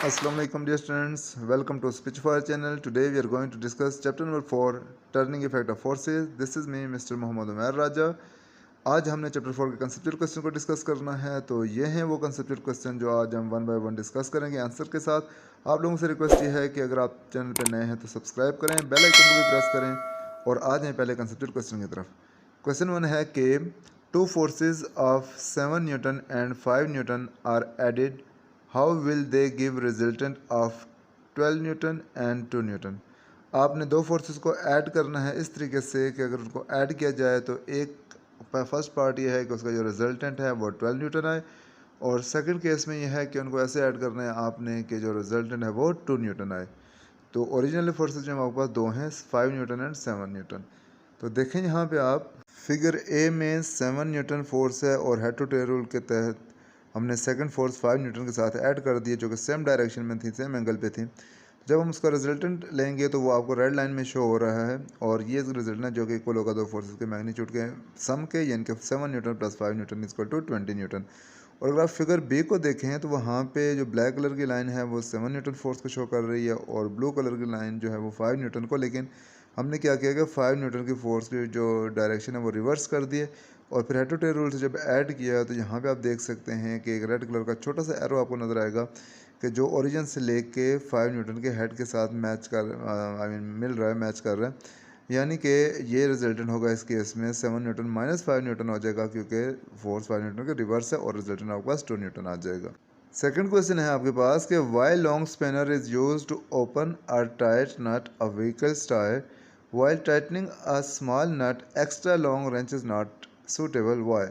Assalamu alaikum dear students, welcome to Spitfire channel. Today we are going to discuss chapter number 4 turning effect of forces. This is me Mr. Mohammad Umair Raja. आज हमने chapter 4 के conceptual question को discuss करना है। तो ये हैं वो कंसेप्चुअल क्वेश्चन जो आज हम वन बाय वन डिस्कस करेंगे आंसर के साथ। आप लोगों से रिक्वेस्ट ये है कि अगर आप चैनल पर नए हैं तो सब्सक्राइब करें, बेल आइकन को भी प्रेस करें और आ जाएं पहले कंसेप्चुअल क्वेश्चन की तरफ। क्वेश्चन 1 है कि two forces of 7 newton and 5 newton are added, how will they give resultant of 12 newton and 2 newton. आपने दो फोर्सेस को ऐड करना है इस तरीके से कि अगर उनको ऐड किया जाए तो एक फर्स्ट पार्ट ये है कि उसका जो रिजल्टेंट है वो 12 न्यूटन आए, और सेकंड केस में यह है कि उनको ऐसे ऐड करना है आपने कि जो रिजल्टेंट है वो 2 न्यूटन आए। तो ओरिजिनल फोर्सेस जो हमारे पास दो हैं, 5 न्यूटन एंड 7 न्यूटन। तो देखें यहाँ पे आप फिगर ए में 7 न्यूटन फोर्स है और हेड टू टेल रूल के तहत हमने सेकंड फोर्स 5 न्यूटन के साथ ऐड कर दिए जो कि सेम डायरेक्शन में थी, सेम एंगल पे थी। जब हम उसका रिजल्टेंट लेंगे तो वो आपको रेड लाइन में शो हो रहा है, और ये रिजल्टेंट है जो कि इक्वल होगा दो फोर्सेस के मैग्नीट्यूड के सम के, यानी कि 7 newton plus 5 newton equal to 20 newton. और अगर आप फिगर बी को देखें तो वहाँ पे जो ब्लैक कलर की लाइन है वो 7 न्यूटन फोर्स को शो कर रही है, और ब्लू कलर की लाइन जो है वो 5 न्यूटन को। लेकिन हमने क्या किया कि 5 न्यूटन की फोर्स की जो डायरेक्शन है वो रिवर्स कर दिए, और फिर हेड टू टेल रूल से जब ऐड किया तो यहाँ पे आप देख सकते हैं कि एक रेड कलर का छोटा सा एरो आपको नज़र आएगा कि जो ओरिजिन से लेके 5 न्यूटन के हेड के साथ मैच कर मिल रहा है, मैच कर रहा है। यानी कि ये रिजल्टेंट होगा इस केस में 7 न्यूटन माइनस 5 न्यूटन हो जाएगा, क्योंकि फोर्स 5 न्यूटन के रिवर्स है और रिजल्टेंट आपके पास 2 न्यूटन आ जाएगा। सेकंड क्वेश्चन है आपके पास कि why long spanner is used to open a tight nut a vehicle's tyre while tightening a small nut extra long wrench is not suitable, why।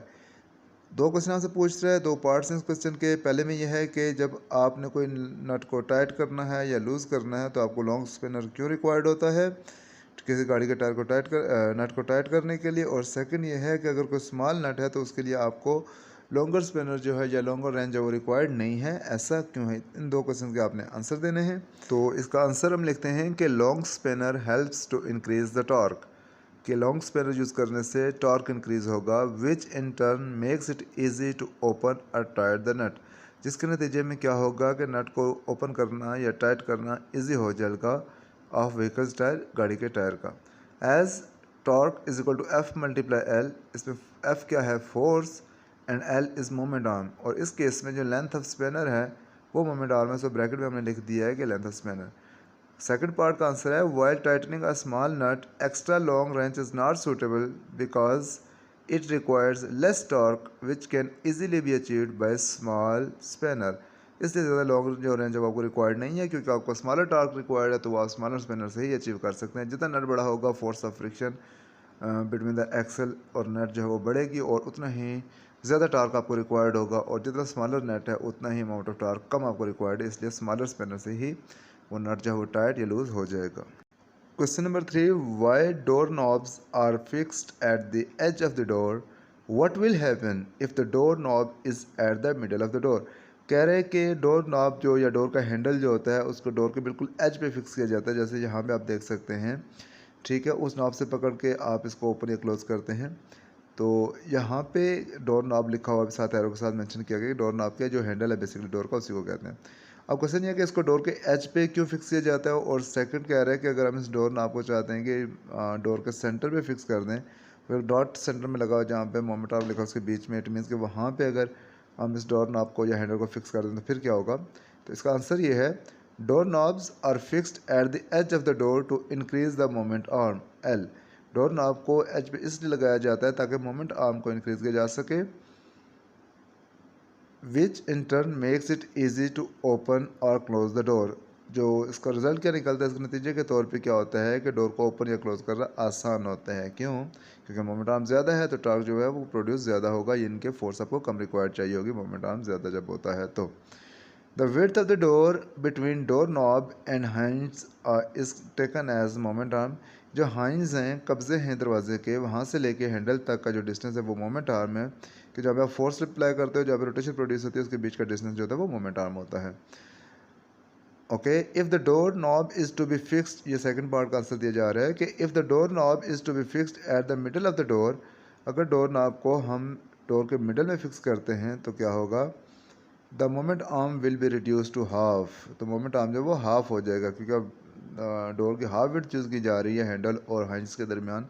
दो क्वेश्चन आपसे पूछ रहा है, दो पार्ट्स हैं इस क्वेश्चन के। पहले में यह है कि जब आपने कोई नट को टाइट करना है या लूज़ करना है तो आपको लॉन्ग स्पिनर क्यों रिक्वायर्ड होता है किसी गाड़ी के टायर को नट को टाइट करने के लिए। और सेकंड ये है कि अगर कोई स्मॉल नट है तो उसके लिए आपको लॉन्गर स्पिनर जो है या लॉन्गर रेंज है वो रिक्वायर्ड नहीं है। ऐसा क्यों है, इन दो क्वेश्चन के आपने आंसर देने हैं। तो इसका आंसर हम लिखते हैं कि long spinner helps to increase the torque, कि लॉन्ग स्पिनर यूज़ करने से टॉर्क इंक्रीज होगा, which in turn makes it easy to open और टाइट द नट, जिसके नतीजे में क्या होगा कि नट को ओपन करना या टाइट करना ईजी हो जाएगा ऑफ व्हीकल्स टायर, गाड़ी के टायर का। As torque is equal to F multiply L, इसमें एफ क्या है, force, and L is moment arm. और इस केस में जो लेंथ ऑफ स्पैनर है वो मोमेंट आर्म है, सो ब्रैकेट में हमने लिख दिया है कि length of spanner. Second part का आंसर है while tightening a small nut extra long wrench is not suitable because it requires less torque which can easily be achieved by small spanner. इसलिए ज़्यादा लॉन्ग जो range है आपको required नहीं है, क्योंकि आपको स्मॉलर टॉर्क रिक्वायर्ड है, तो वो आप स्मॉलर स्पैनर से ही अचीव कर सकते हैं। जितना नट बड़ा होगा force of friction between the axle और नेट जो है वो बढ़ेगी, और उतना ही ज़्यादा टार्क आपको रिक्वायर्ड होगा, और जितना स्मॉलर नेट है उतना ही अमाउंट ऑफ टार्क कम आपको रिक्वायर्ड है। इसलिए स्मॉलर स्पैनर से ही वो नट जो है वो टाइट या लूज हो जाएगा। Question number 3, why door knobs are fixed at the edge of the door, what will happen if the door knob is at the middle of the door. कह रहे हैं कि डोर नॉब जो या door का handle जो होता है उसको डोर के बिल्कुल एज पे फिक्स किया जाता है, जैसे यहाँ पे आप देख सकते हैं। ठीक है, उस नॉब से पकड़ के आप इसको ओपन या क्लोज़ करते हैं। तो यहाँ पे डोर नॉब लिखा हुआ साथ एरो के साथ मेंशन किया गया कि डोर नॉब का जो हैंडल है बेसिकली डोर का, उसी को कहते हैं। अब क्वेश्चन ये है कि इसको डोर के एज पे क्यों फिक्स किया जाता है, और सेकंड कह रहा है कि अगर हम इस डोर नॉब को चाहते हैं कि डोर के सेंटर पे फिक्स कर दें, फिर डॉट सेंटर में लगा हुआ जहाँ पे मोमेंट ऑफ लिखा उसके बीच में, इट मीन्स कि वहाँ पे अगर हम इस डोर नॉब को या हैंडल को फिक्स कर दें तो फिर क्या होगा। तो इसका आंसर ये है, door knobs are fixed at the edge of the door to increase the moment arm L. Door knob को एज पे इसलिए लगाया जाता है ताकि मोमेंट आर्म को इंक्रीज किया जा सके, which in turn makes it easy to open और क्लोज द डोर। जो इसका रिजल्ट क्या निकलता है, इसके नतीजे के तौर पे क्या होता है कि डोर को ओपन या क्लोज करना आसान होता है। क्यों, क्योंकि मोमेंट आर्म ज़्यादा है तो टॉर्क जो है वो प्रोड्यूस ज़्यादा होगा, इनके फोर्स आपको कम रिक्वायर्ड चाहिए होगी मोमेंट आर्म ज़्यादा जब होता है तो। The width of the door between doorknob and hinges is taken as moment arm। जो हाइंस हैं, कब्जे हैं दरवाजे के, वहाँ से लेके हैंडल तक का जो डिस्टेंस है वो मोमेंट आर्म है, कि जब आप फोर्स अप्लाई करते हो, जब रोटेशन प्रोड्यूस होती है, उसके बीच का डिस्टेंस जो होता है वो मोमेंट आर्म होता है। Okay, if the door knob is to be fixed, ये सेकंड पार्ट का आंसर दिया जा रहा है कि if the door knob is to be fixed at the middle of the door, अगर डोर नॉब को हम डोर के मिडल में फिक्स करते हैं तो क्या होगा, the moment arm will be reduce to half, तो मोमेंट आर्म जो वो हाफ हो जाएगा, क्योंकि अब डोर की हाफ विड्थ चूज़ की जा रही है हैंडल और हाइंस के दरमियान।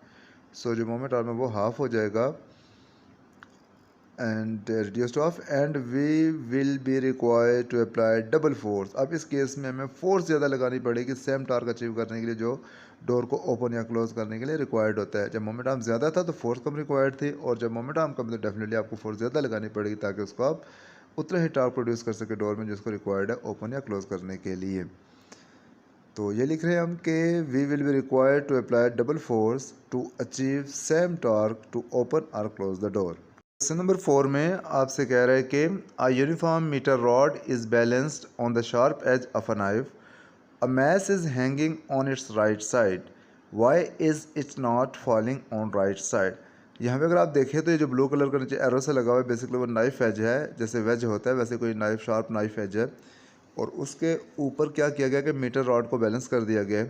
सो जो मोमेंट आर्म है वो हाफ हो जाएगा and reduce to half, and we will be required to apply double force. अब इस केस में हमें फोर्स ज़्यादा लगानी पड़ेगी सेम टार्क अचीव करने के लिए जो डोर को ओपन या क्लोज करने के लिए रिक्वायर्ड होता है। जब मोमेंट आर्म ज़्यादा था तो फोर्स कम रिक्वायर्ड थी, और जब मोमेंट आर्म कम तो डेफिनेटली आपको फोर्स ज़्यादा लगानी पड़ेगी ताकि उसको आप उतना ही टार्क प्रोड्यूस कर सके डोर में जिसको रिक्वायर्ड है ओपन या क्लोज करने के लिए। तो ये लिख रहे हैं हम कि we will be required to apply double force to achieve same torque to open और close the door. Question number 4 में आपसे कह रहा है कि a uniform metre rod is balanced on the sharp edge of a knife, a mass is hanging on its right side, why is it not falling on right side. यहाँ पे अगर आप देखें तो ये जो ब्लू कलर का नीचे एरो से लगा हुआ है बेसिकली वो नाइफ एज है, जैसे वेज होता है वैसे कोई नाइफ शार्प नाइफ एज है, और उसके ऊपर क्या किया गया कि मीटर रॉड को बैलेंस कर दिया गया,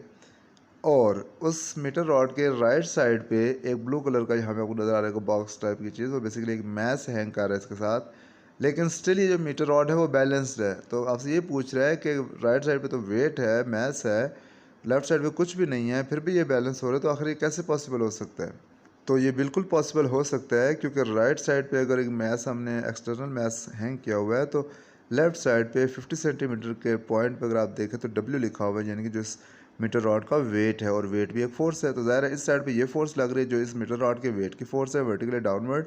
और उस मीटर रॉड के राइट साइड पे एक ब्लू कलर का यहाँ पे आपको नज़र आ रहा है बॉक्स टाइप की चीज़, वो बेसिकली एक मैस हैंग कर रहा है इसके साथ, लेकिन स्टिल ये जो मीटर रॉड है वो बैलेंस्ड है। तो आपसे ये पूछ रहा है कि राइट साइड पे तो वेट है, मैस है, लेफ्ट साइड पे कुछ भी नहीं है, फिर भी ये बैलेंस हो रहा है, तो आखिर ये कैसे पॉसिबल हो सकता है। तो ये बिल्कुल पॉसिबल हो सकता है, क्योंकि राइट साइड पे अगर एक मैस हमने एक्सटर्नल मैस हैंग किया हुआ है तो लेफ़्ट साइड पे 50 सेंटीमीटर के पॉइंट पे अगर आप देखें तो डब्ल्यू लिखा हुआ है, यानी कि जो इस मीटर रॉड का वेट है, और वेट भी एक फोर्स है, तो ज़ाहिर है इस साइड पे ये फोर्स लग रही है जो इस मीटर रॉड के वेट की फोर्स है वर्टिकली डाउनवर्ड,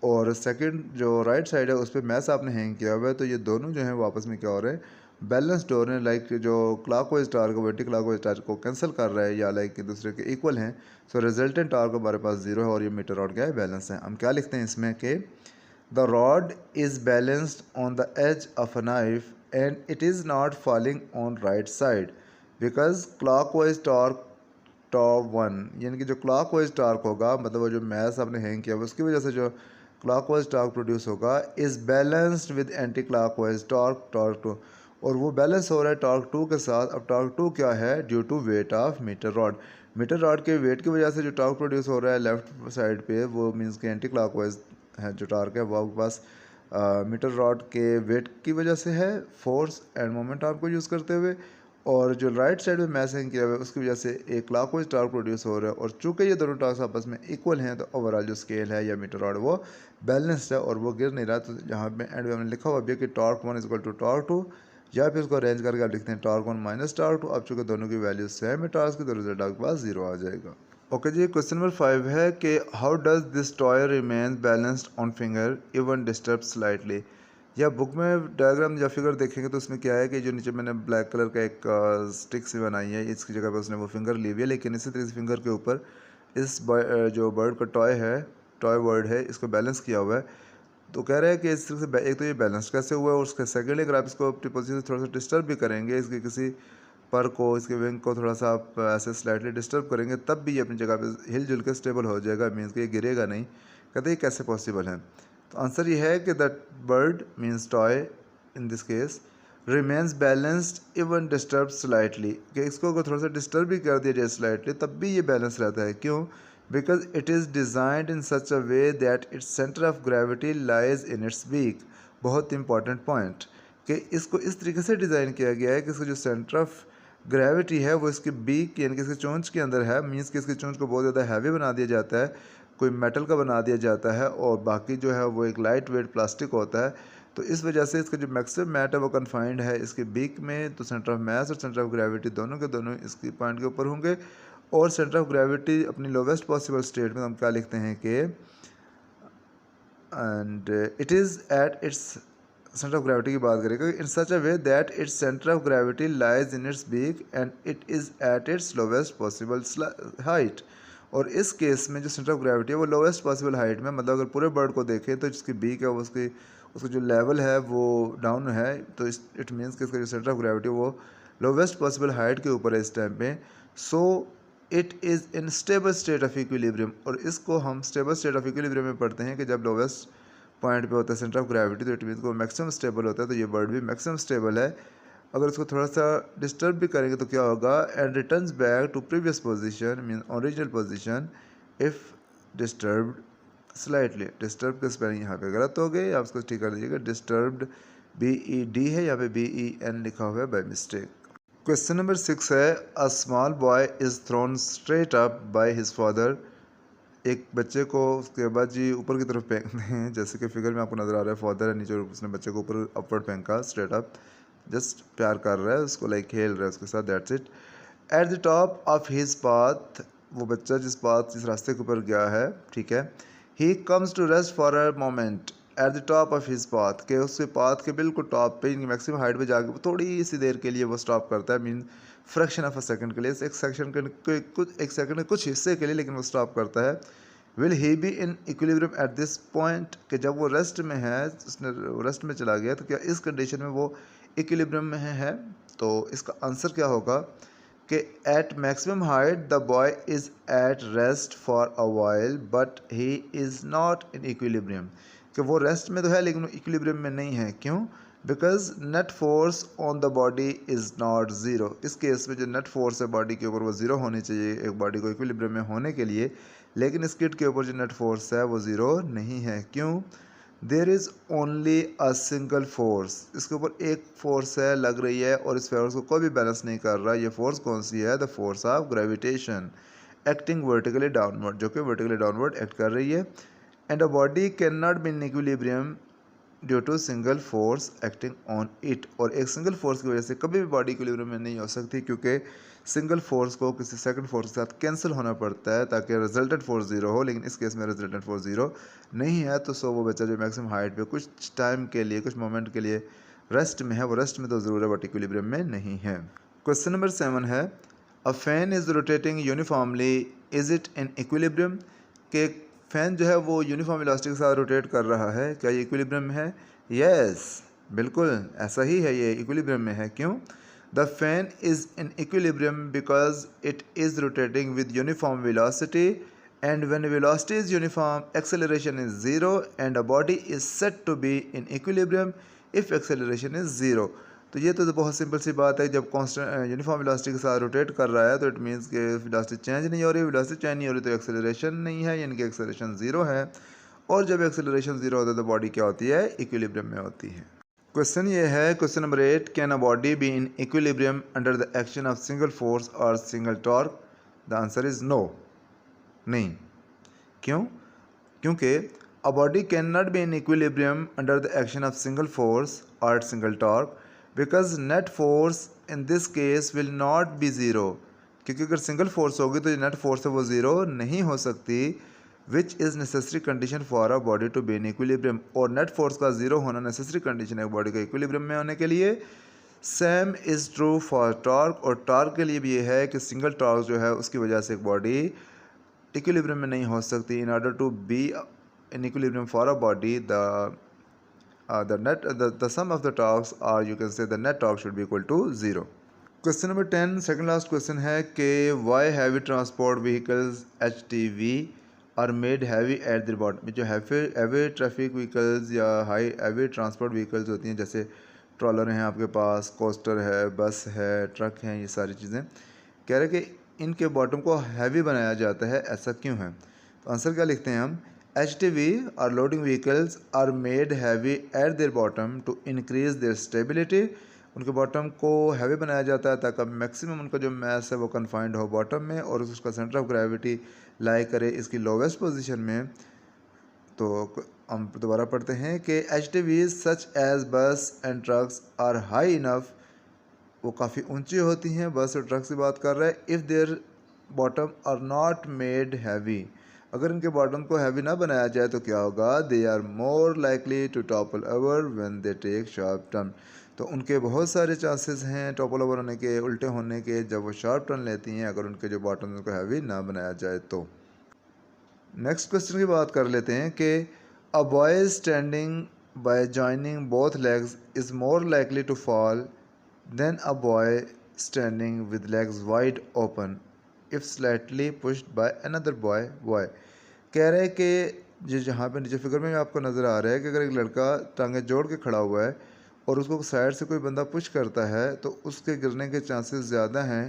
और सेकंड जो राइट साइड है उस पर मैस आपने हैंग किया हुआ है, तो ये दोनों जो हैं वो आपस में क्या हो रहे हैं, बैलेंस्ड हो रहे हैं, लाइक जो क्लॉकवाइज टार्क को एंटी क्लॉकवाइज टार्क को कैंसिल कर रहा है, या लाइक एक दूसरे के इक्वल हैं। सो रिजल्टेंट टार्क हमारे पास जीरो है और ये मीटर रॉड क्या है, बैलेंस है। हम क्या लिखते हैं इसमें कि the rod is balanced on the edge of a knife and it is not falling on right side because clockwise torque top one, यानी कि जो क्लॉकवाइज टार्क होगा, मतलब वो जो मैस आपने हैंग किया उसकी वजह से जो क्लॉकवाइज टार्क प्रोड्यूस होगा is balanced with anti clockwise torque torque two, और वो बैलेंस हो रहा है टॉर्क टू के साथ। अब टॉर्क टू क्या है, due to weight of metre rod, metre rod के वेट की वजह से जो टॉर्क प्रोड्यूस हो रहा है लेफ्ट साइड पे वो मीन्स कि एंटी क्लॉकवाइज है जो टार्क है वो आपके पास मीटर रॉड के वेट की वजह से है, फोर्स एंड मोमेंट आर्म को यूज़ करते हुए, और जो राइट साइड में मैस हैंग किया हुआ है उसकी वजह से एक क्लॉकवाइज टार्क प्रोड्यूस हो रहा है, और चूंकि ये दोनों टार्क्स आपस में इक्वल हैं तो ओवरऑल जो स्केल है या मीटर रॉड वो बैलेंस्ड है और वो गिर नहीं रहा। तो यहाँ पे एंड में हमने लिखा हुआ भी है कि torque one is equal to torque two, या फिर उसको अरेंज करके आप लिखते हैं torque one minus torque two. अब चूँकि दोनों की वैल्यू सेम है टार्क की, तो रिजल्ट आपके पास जीरो आ जाएगा। ओके जी, क्वेश्चन नंबर 5 है कि how does this toy remain balanced on finger even disturb slightly. या बुक में डायग्राम या फिगर देखेंगे तो उसमें क्या है कि जो नीचे मैंने ब्लैक कलर का एक स्टिक सी बनाई है, इसकी जगह पे उसने वो फिंगर ली हुई है, लेकिन इसी तरह से फिंगर के ऊपर इस जो बर्ड का टॉय है, टॉय वर्ड है, इसको बैलेंस किया हुआ है। तो कह रहे हैं कि इस तरह से एक तो ये बैलेंस कैसे हुआ है, और उसके सेकेंडली अगर आप इसको अपनी पोजीशन से थोड़ा सा डिस्टर्ब भी करेंगे, इसके किसी पर को, इसके विंग को थोड़ा सा आप ऐसे स्लाइटली डिस्टर्ब करेंगे, तब भी ये अपनी जगह पे हिल जुल के स्टेबल हो जाएगा, मीन्स कि ये गिरेगा नहीं। कहते हैं कैसे पॉसिबल है, तो आंसर ये है कि that bird means toy in this case remains balanced even disturb slightly, कि इसको अगर थोड़ा सा डिस्टर्ब भी कर दिया जाए स्लाइटली तब भी ये बैलेंस रहता है। क्यों? Because it is designed in such a way that its centre of gravity lies in its beak. बहुत इंपॉर्टेंट पॉइंट कि इसको इस तरीके से डिज़ाइन किया गया है कि इसका जो सेंटर ऑफ ग्रेविटी है वो इसके बीक यानी कि इसके चोंच के अंदर है, मीन्स कि इसके चोंच को बहुत ज़्यादा हैवी बना दिया जाता है, कोई मेटल का बना दिया जाता है, और बाकी जो है वो एक लाइट वेट प्लास्टिक होता है। तो इस वजह से इसका जो मैक्सिमम मैट है वो कन्फाइंड है इसके बीक में। तो सेंटर ऑफ मास और सेंटर ऑफ ग्रेविटी दोनों के दोनों इसकी पॉइंट के ऊपर होंगे, और सेंटर ऑफ ग्रेविटी अपनी लोवेस्ट पॉसिबल स्टेट में हम क्या लिखते हैं कि and it is at its centre of gravity की बात करेगा in such a way that its centre of gravity lies in its beak and it is at its lowest possible height. और इस केस में जो सेंटर ऑफ ग्रेविटी है वो lowest possible height में, मतलब अगर पूरे बर्ड को देखें तो जिसकी बीक है वो उसकी उसका जो लेवल है वो डाउन है, तो इट मीन्स कि इसका जो सेंटर ऑफ ग्रेविटी वो लोवेस्ट पॉसिबल हाइट के ऊपर है इस टाइम पे। So it is in stable state of equilibrium, और इसको हम स्टेबल स्टेट ऑफ इक्विलिब्रियम में पढ़ते हैं कि जब लोवेस्ट पॉइंट पे होता है सेंटर ऑफ ग्रेविटी, तो इट मीन्स को मैक्सिमम स्टेबल होता है, तो ये बर्ड भी मैक्सिमम स्टेबल है। अगर इसको थोड़ा सा डिस्टर्ब भी करेंगे तो क्या होगा, and returns back to previous position mean original position if disturbed slightly. Disturb का स्पेलिंग यहाँ पे गलत हो गई, आप उसको ठीक कर दीजिएगा, डिस्टर्ब्ड BED है, यहाँ पे BEN लिखा हुआ है बाय मिस्टेक। क्वेश्चन नंबर 6 है, a small boy is throne straight up by his father. एक बच्चे को उसके बाद जी ऊपर की तरफ फेंकते हैं, जैसे कि फिगर में आपको नज़र आ रहा है, फादर है नीचे, उसने बच्चे को ऊपर अपवर्ड फेंका, स्ट्रेट अप, जस्ट प्यार कर रहा है उसको, लाइक खेल रहा है उसके साथ, that's it. Eight the top of his path, वो बच्चा जिस रास्ते के ऊपर गया है, ठीक है, he comes to rest for a moment at the top of his path, के उसके पाथ के बिल्कुल टॉप पे, मैक्सिमम हाइट पे जाके वो थोड़ी सी देर के लिए वो स्टॉप करता है, mean fraction of a second के लिए, एक सेकंड के कुछ हिस्से के लिए, लेकिन वो स्टॉप करता है। Will he B in equilibrium at this point, कि जब वो रेस्ट में है, उसने रेस्ट में चला गया, तो क्या इस कंडीशन में वो इक्विलिब्रियम में है? तो इसका आंसर क्या होगा कि at maximum height the boy is at rest for a while but he is not in equilibrium, कि वो रेस्ट में तो है लेकिन वो इक्विलिब्रियम में नहीं है। क्यों? Because net force on the body is not zero. इस केस में जो नेट फोर्स है बॉडी के ऊपर वो ज़ीरो होनी चाहिए एक बॉडी को इक्विलिब्रियम में होने के लिए, लेकिन इस किट के ऊपर जो नेट फोर्स है वो ज़ीरो नहीं है। क्यों? There is only a single force, इसके ऊपर एक फोर्स है लग रही है और इस फोर्स को कोई भी बैलेंस नहीं कर रहा। ये फोर्स कौन सी है? The force of gravitation acting vertically downward, जो कि वर्टिकली डाउनवर्ड एक्ट कर रही है। And a body can not be in equilibrium due to single force acting on it, और एक सिंगल फोर्स की वजह से कभी भी बॉडी इक्विलिब्रियम में नहीं हो सकती, क्योंकि सिंगल फोर्स को किसी सेकंड फोर्स के साथ कैंसिल होना पड़ता है ताकि रिजल्टेंट फोर्स ज़ीरो हो, लेकिन इस केस में रिजल्टेंट फोर्स ज़ीरो नहीं है। तो सो वो बच्चा जो मैक्सिमम हाइट पे कुछ टाइम के लिए, कुछ मोमेंट के लिए रेस्ट में है, वो रेस्ट में तो ज़रूर है बट इक्विलिब्रियम में नहीं है। क्वेश्चन नंबर 7 है, a fan is rotating uniformly, is it in equilibrium, के फैन जो है वो यूनिफॉर्म वेलोसिटी के साथ रोटेट कर रहा है, क्या ये इक्विलिब्रियम में है? यस, बिल्कुल ऐसा ही है, ये इक्विलिब्रियम में है। क्यों? The fan is in equilibrium because it is rotating with uniform velocity, and when velocity is uniform acceleration is zero and a body is set to be in equilibrium if acceleration is zero. तो ये तो बहुत simple सी बात है, जब constant uniform velocity के साथ rotate कर रहा है तो इट मीन्स कि वेलोसिटी चेंज नहीं हो रही, वेलोसिटी चेंज नहीं हो रही तो एक्सेलरेशन नहीं है, यानी कि एक्सेलरेशन ज़ीरो है, और जब एक्सेलरेशन ज़ीरो होता है तो बॉडी क्या होती है? इक्विलिब्रियम में होती है। क्वेश्चन ये है, question number 8, can a body be in equilibrium under the action of single force और single torque? The answer is no, नहीं। क्यों? क्योंकि a body can not be in equilibrium under the action of single force और single torque because net force in this case will not be zero, क्योंकि अगर single force होगी तो जो net force है वो ज़ीरो नहीं हो सकती, which is necessary condition for a body to be in equilibrium, और नेट फोर्स का ज़ीरो होना नेसेसरी कंडीशन है बॉडी का इक्विलिब्रियम में होने के लिए। Same is true for torque, और टॉर्क के लिए भी ये है कि सिंगल टॉर्क जो है उसकी वजह से एक बॉडी इक्विलिब्रियम में नहीं हो सकती। In order to be in equilibrium for a body the sum of the torques, or you can say the net torque, should be equal to 0. Question number 10, second last question है कि why heavy transport vehicles HTV are made heavy at the bottom. जो heavy traffic vehicles या heavy transport vehicles होती हैं, जैसे trawler हैं आपके पास, coaster है, बस है, ट्रक हैं, ये सारी चीज़ें, कह रहे कि इनके बॉटम को हैवी बनाया जाता है, ऐसा क्यों है? तो आंसर क्या लिखते हैं हम, HTV और loading vehicles are made heavy at their bottom to increase their stability. उनके बॉटम को हैवी बनाया जाता है ताकि मैक्सिमम उनका जो मैस है वो कन्फाइंड हो बॉटम में, और उसका सेंटर ऑफ ग्रेविटी लाई करे इसकी लोवेस्ट पोजीशन में। तो हम दोबारा पढ़ते हैं कि HTVs such as bus and trucks are high enough, वो काफ़ी ऊंची होती हैं, बस और ट्रक से बात कर रहे हैं। If their bottom are not made heavy, अगर इनके बॉटम को हैवी ना बनाया जाए तो क्या होगा? They are more likely to topple over when they take sharp turn, तो उनके बहुत सारे चांसेस हैं टॉपल ओवर होने के, उल्टे होने के, जब वो शार्प टर्न लेती हैं, अगर उनके जो बॉटम उनको हैवी ना बनाया जाए तो। नेक्स्ट क्वेश्चन की बात कर लेते हैं कि a boy standing by joining both legs is more likely to fall than a boy standing with legs wide open if slightly pushed by another boy. कह रहे हैं कि जो जहाँ पे नीचे फिगर में आपको नज़र आ रहा है कि अगर एक लड़का टांगे जोड़ के खड़ा हुआ है और उसको साइड से कोई बंदा पुश करता है तो उसके गिरने के चांसेस ज़्यादा हैं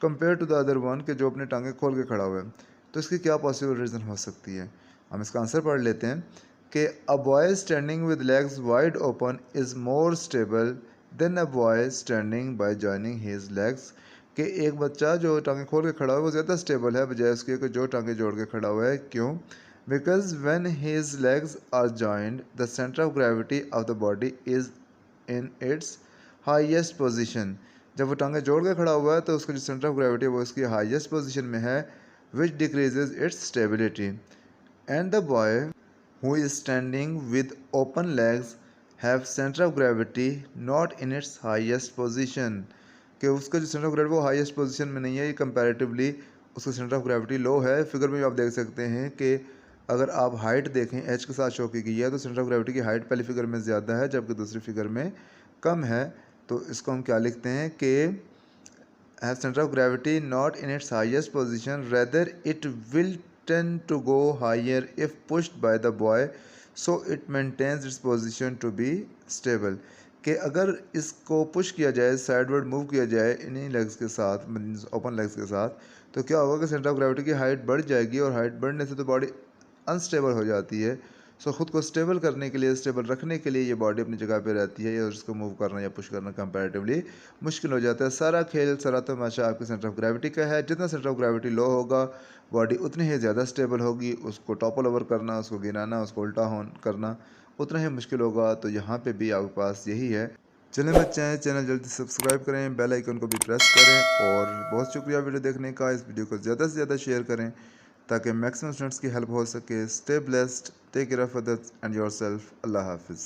compare to the other one के जो अपने टांगे खोल के खड़ा हुआ है। तो इसकी क्या पॉसिबल रीज़न हो सकती है? हम इसका आंसर पढ़ लेते हैं कि a boy standing with legs wide open is more stable then a boy standing by joining his legs, कि एक बच्चा जो टांगे खोल के खड़ा हुआ है वो ज़्यादा स्टेबल है बजाय उसके कि जो टांगे जोड़ के खड़ा हुआ है। क्यों? Because when his legs are joined the centre of gravity of the body is in its highest position. जब वो टांगे जोड़ के खड़ा हुआ है तो उसका जो सेंटर ऑफ ग्रेविटी है वो उसकी हाईएस्ट पोजीशन में है, विच decreases it's stability. And the boy who is standing with open legs have centre of gravity not in its highest position, कि उसका जो सेंटर ऑफ ग्रेविटी वो हाईएस्ट पोजीशन में नहीं है, ये कंपैरेटिवली उसका सेंटर ऑफ ग्रेविटी लो है। फिगर में भी आप देख सकते हैं कि अगर आप हाइट देखें एच के साथ शो की गई है तो सेंटर ऑफ ग्रेविटी की हाइट पहली फिगर में ज़्यादा है जबकि दूसरी फिगर में कम है। तो इसको हम क्या लिखते हैं कि have centre of gravity not in its highest position rather it will tend to go higher if pushed by the boy so it maintains its position to be stable, कि अगर इसको पुश किया जाए, साइडवर्ड मूव किया जाए इन्हीं legs के साथ, ओपन लेग्स के साथ, तो क्या होगा कि सेंटर ऑफ ग्रेविटी की हाइट बढ़ जाएगी और हाइट बढ़ने से तो बॉडी अनस्टेबल हो जाती है। सो ख़ुद को स्टेबल करने के लिए, स्टेबल रखने के लिए ये बॉडी अपनी जगह पे रहती है और इसको मूव करना या पुश करना कंपैरेटिवली मुश्किल हो जाता है। सारा खेल, सारा तमाशा आपके सेंटर ऑफ ग्रेविटी का है। जितना सेंटर ऑफ ग्रेविटी लो होगा बॉडी उतनी ही ज़्यादा स्टेबल होगी। उसको टॉपल ओवर करना, उसको गिराना, उसको उल्टा होन करना उतना ही मुश्किल होगा। तो यहाँ पे भी आपके पास यही है। चलें बच्चे हैं, चैनल जल्दी सब्सक्राइब करें, बेल आइकन को भी प्रेस करें और बहुत शुक्रिया वीडियो देखने का। इस वीडियो को ज़्यादा से ज़्यादा शेयर करें ताकि मैक्सिमम स्टूडेंट्स की हेल्प हो सके। Stay blessed, take care of others and yourself. अल्लाह हाफिज़।